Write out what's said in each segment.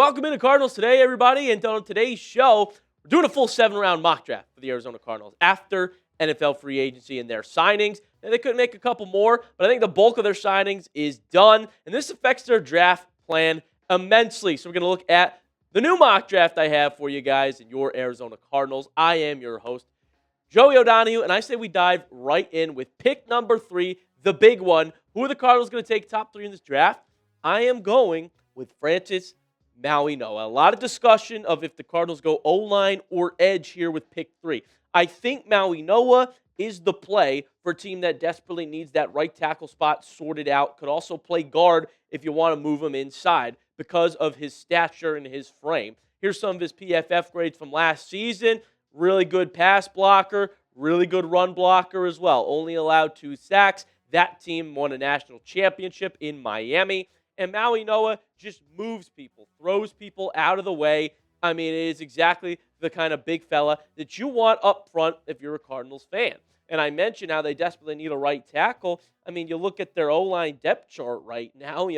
Welcome into Cardinals Today, everybody. And on today's show, we're doing a full 7-round mock draft for the Arizona Cardinals after NFL free agency and their signings. And they could make a couple more, but I think the bulk of their signings is done. And this affects their draft plan immensely. So we're going to look at the new mock draft I have for you guys and your Arizona Cardinals. I am your host, Joey O'Donohue, and I say we dive right in with pick number 3, the big one. Who are the Cardinals going to take top 3 in this draft? I am going with Francis Maui Noah. A lot of discussion of if the Cardinals go O-line or edge here with pick 3. I think Maui Noah is the play for a team that desperately needs that right tackle spot sorted out. Could also play guard if you want to move him inside because of his stature and his frame. Here's some of his PFF grades from last season. Really good pass blocker, really good run blocker as well. Only allowed 2 sacks. That team won a national championship in Miami. And Maui Noah just moves people, throws people out of the way. I mean, it is exactly the kind of big fella that you want up front if you're a Cardinals fan. And I mentioned how they desperately need a right tackle. I mean, you look at their O-line depth chart right now,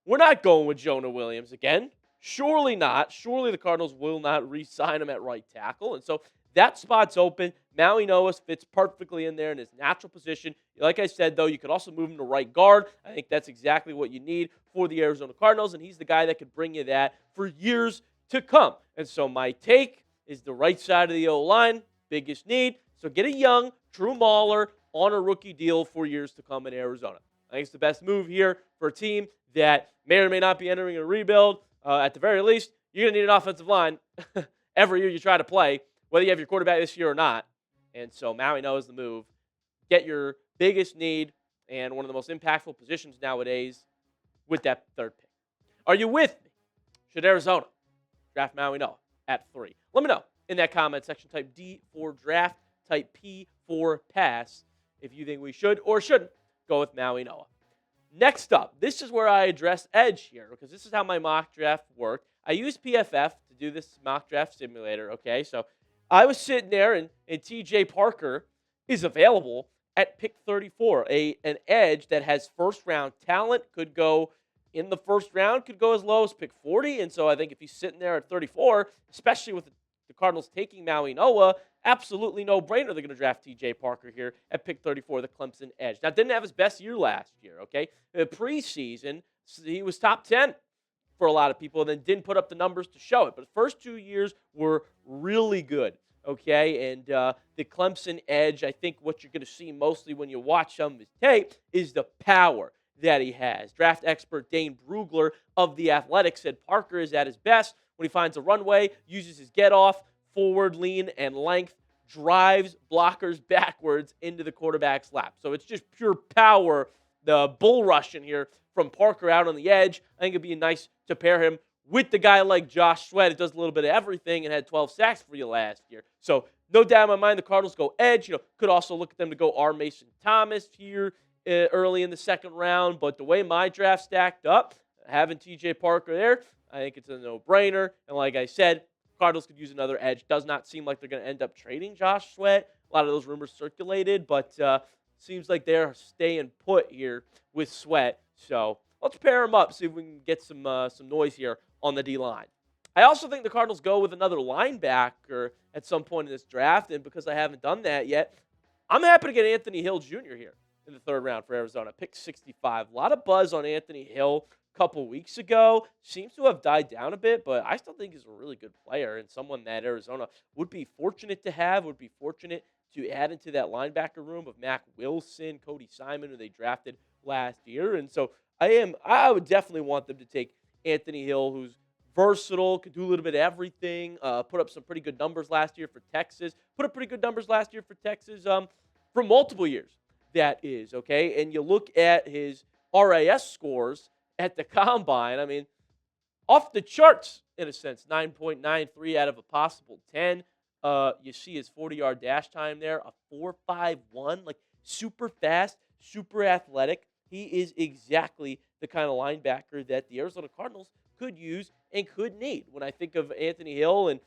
we're not going with Jonah Williams again. Surely not. Surely the Cardinals will not re-sign him at right tackle. And so that spot's open. Maui Noah fits perfectly in there in his natural position. Like I said, though, you could also move him to right guard. I think that's exactly what you need for the Arizona Cardinals, and he's the guy that could bring you that for years to come. And so my take is the right side of the O-line, biggest need. So get a young, true mauler on a rookie deal for years to come in Arizona. I think it's the best move here for a team that may or may not be entering a rebuild. At the very least, you're going to need an offensive line every year you try to play, whether you have your quarterback this year or not. And so Maui knows the move. Get your biggest need and one of the most impactful positions nowadays with that third pick. Are you with me? Should Arizona draft Maui Noah at 3? Let me know in that comment section. Type D for draft, type P for pass if you think we should or shouldn't go with Maui Noah. Next up, this is where I address edge here because this is how my mock draft worked. I used PFF to do this mock draft simulator, okay? So I was sitting there, and TJ Parker is available at pick 34, an edge that has first-round talent, could go in the first round, could go as low as pick 40. And so I think if he's sitting there at 34, especially with the Cardinals taking Maui Noah, absolutely no-brainer they're going to draft TJ Parker here at pick 34, the Clemson edge. Now, didn't have his best year last year, okay? The preseason, he was top 10 for a lot of people and then didn't put up the numbers to show it. But the first 2 years were really good, okay? And the Clemson edge, I think what you're going to see mostly when you watch some of his tape is the power that he has. Draft expert Dane Brugler of The Athletic said Parker is at his best when he finds a runway, uses his get-off, forward lean, and length, drives blockers backwards into the quarterback's lap. So it's just pure power, the bull rush in here from Parker out on the edge. I think it'd be nice to pair him with the guy like Josh Sweat, who does a little bit of everything and had 12 sacks for you last year. So no doubt in my mind the Cardinals go edge. Could also look at them to go R. Mason Thomas here early in the second round. But the way my draft stacked up, having TJ Parker there, I think it's a no-brainer. And like I said, Cardinals could use another edge. Does not seem like they're going to end up trading Josh Sweat. A lot of those rumors circulated, but seems like they're staying put here with Sweat. So let's pair them up, see if we can get some noise here on the D-line. I also think the Cardinals go with another linebacker at some point in this draft, and because I haven't done that yet, I'm happy to get Anthony Hill Jr. here in the third round for Arizona. Pick 65. A lot of buzz on Anthony Hill a couple weeks ago. Seems to have died down a bit, but I still think he's a really good player and someone that Arizona would be fortunate to have, would be fortunate to add into that linebacker room of Mac Wilson, Cody Simon, who they drafted last year. And so I would definitely want them to take Anthony Hill, who's versatile, could do a little bit of everything, put up some pretty good numbers last year for Texas, for multiple years, that is, okay? And you look at his RAS scores at the Combine, I mean, off the charts in a sense, 9.93 out of a possible 10. You see his 40-yard dash time there, a 4.51, like super fast, super athletic. He is exactly the kind of linebacker that the Arizona Cardinals could use and could need. When I think of Anthony Hill and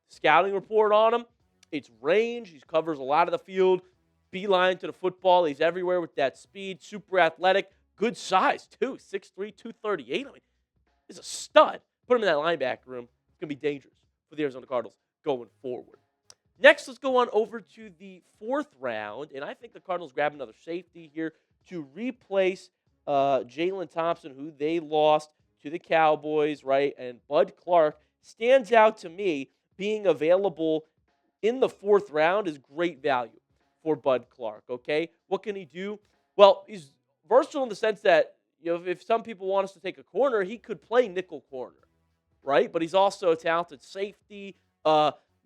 scouting report on him, it's range. He covers a lot of the field, beeline to the football. He's everywhere with that speed, super athletic, good size too, 6'3", 238. I mean, he's a stud. put him in that linebacker room, it's going to be dangerous for the Arizona Cardinals going forward. Next, let's go on over to the 4th round, and I think the Cardinals grab another safety here to replace Jalen Thompson, who they lost to the Cowboys, right? And Bud Clark stands out to me. Being available in the 4th round is great value for Bud Clark, okay? What can he do? Well, he's versatile in the sense that, if some people want us to take a corner, he could play nickel corner, right? But he's also a talented safety,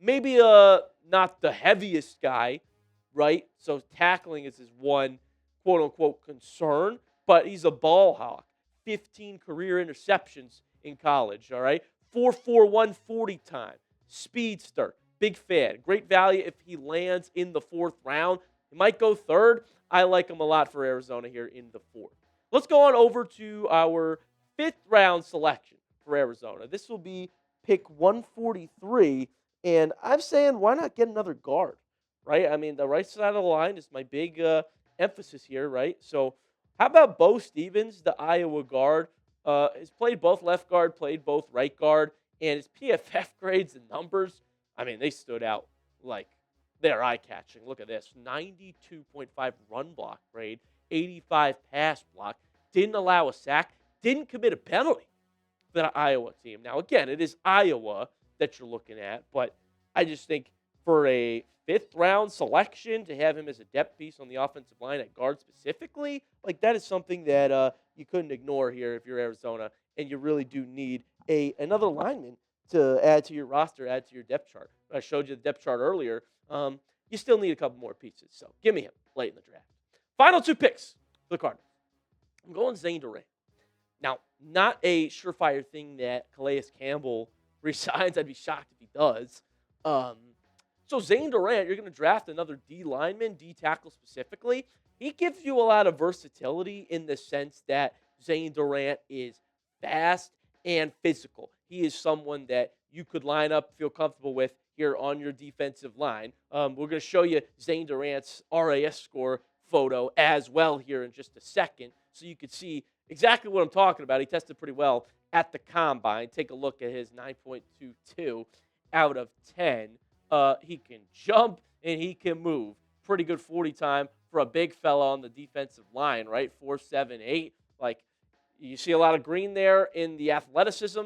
maybe not the heaviest guy, right? So tackling is his one quote-unquote concern, but he's a ball hawk. 15 career interceptions in college, all right? 4.41 140 time. Speedster. Big fan. Great value if he lands in the 4th round. He might go 3rd. I like him a lot for Arizona here in the 4th. Let's go on over to our 5th round selection for Arizona. This will be pick 143, and I'm saying why not get another guard, right? I mean, the right side of the line is my big emphasis here, right? So how about Bo Stevens, the Iowa guard? Has played both left guard, played both right guard, and his PFF grades and numbers, I mean, they stood out like they're eye-catching. Look at this, 92.5 run block grade, 85 pass block, didn't allow a sack, didn't commit a penalty for the Iowa team. Now, again, it is Iowa that you're looking at, but I just think for a 5th round selection to have him as a depth piece on the offensive line at guard specifically, like that is something that you couldn't ignore here if you're Arizona, and you really do need another lineman to add to your roster, add to your depth chart. I showed you the depth chart earlier. You still need a couple more pieces, so give me him late in the draft. Final 2 picks for the Cardinals. I'm going Zane Durant. Now, not a surefire thing that Calais Campbell resigns. I'd be shocked if he does. So Zane Durant, you're going to draft another D lineman, D tackle specifically. He gives you a lot of versatility in the sense that Zane Durant is fast and physical. He is someone that you could line up, feel comfortable with here on your defensive line. We're going to show you Zane Durant's RAS score photo as well here in just a second, so you could see exactly what I'm talking about. He tested pretty well at the combine. Take a look at his 9.22 out of 10. He can jump and he can move. Pretty good 40 time for a big fella on the defensive line, right? 4.78. Like, you see a lot of green there in the athleticism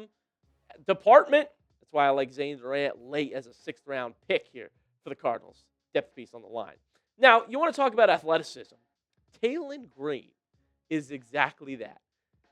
department. That's why I like Zane Durant late as a 6th round pick here for the Cardinals. Depth piece on the line. Now, you want to talk about athleticism. Taylon Green is exactly that.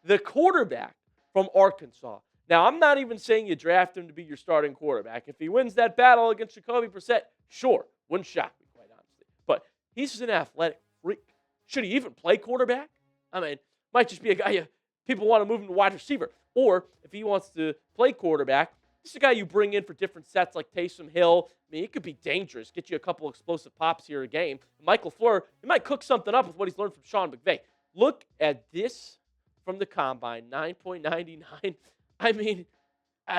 The quarterback from Arkansas. Now, I'm not even saying you draft him to be your starting quarterback. If he wins that battle against Jacoby Brissett, sure, wouldn't shock me, quite honestly. But he's an athletic freak. Should he even play quarterback? I mean, might just be a guy people want to move him to wide receiver. Or if he wants to play quarterback, this is a guy you bring in for different sets like Taysom Hill. I mean, it could be dangerous. Get you a couple explosive pops here a game. Mike LaFleur, he might cook something up with what he's learned from Sean McVay. Look at this from the combine, 9.99. I mean,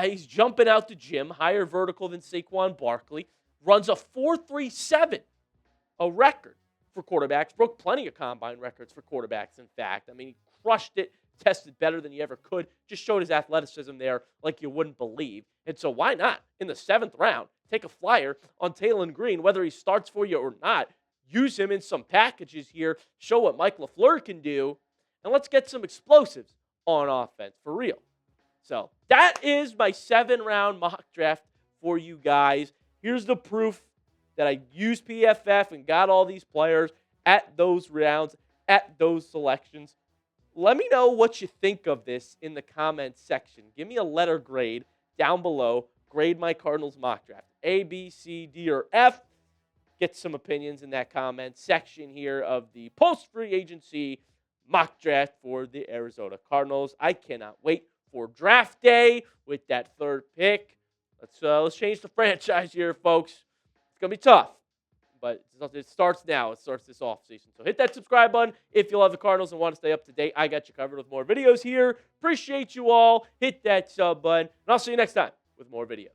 he's jumping out the gym, higher vertical than Saquon Barkley, runs a 4.37, a record for quarterbacks, broke plenty of combine records for quarterbacks, in fact. I mean, he crushed it, tested better than he ever could, just showed his athleticism there like you wouldn't believe. And so why not, in the 7th round, take a flyer on Taylon Green, whether he starts for you or not, use him in some packages here, show what Mike LaFleur can do, and let's get some explosives on offense, for real. So that is my 7-round mock draft for you guys. Here's the proof that I used PFF and got all these players at those rounds, at those selections. Let me know what you think of this in the comments section. Give me a letter grade down below. Grade my Cardinals mock draft. A, B, C, D, or F. Get some opinions in that comment section here of the post-free agency mock draft for the Arizona Cardinals. I cannot wait for draft day with that 3rd pick. Let's change the franchise here, folks. It's going to be tough, but it starts now. It starts this offseason. So hit that subscribe button if you love the Cardinals and want to stay up to date. I got you covered with more videos here. Appreciate you all. Hit that sub button, and I'll see you next time with more videos.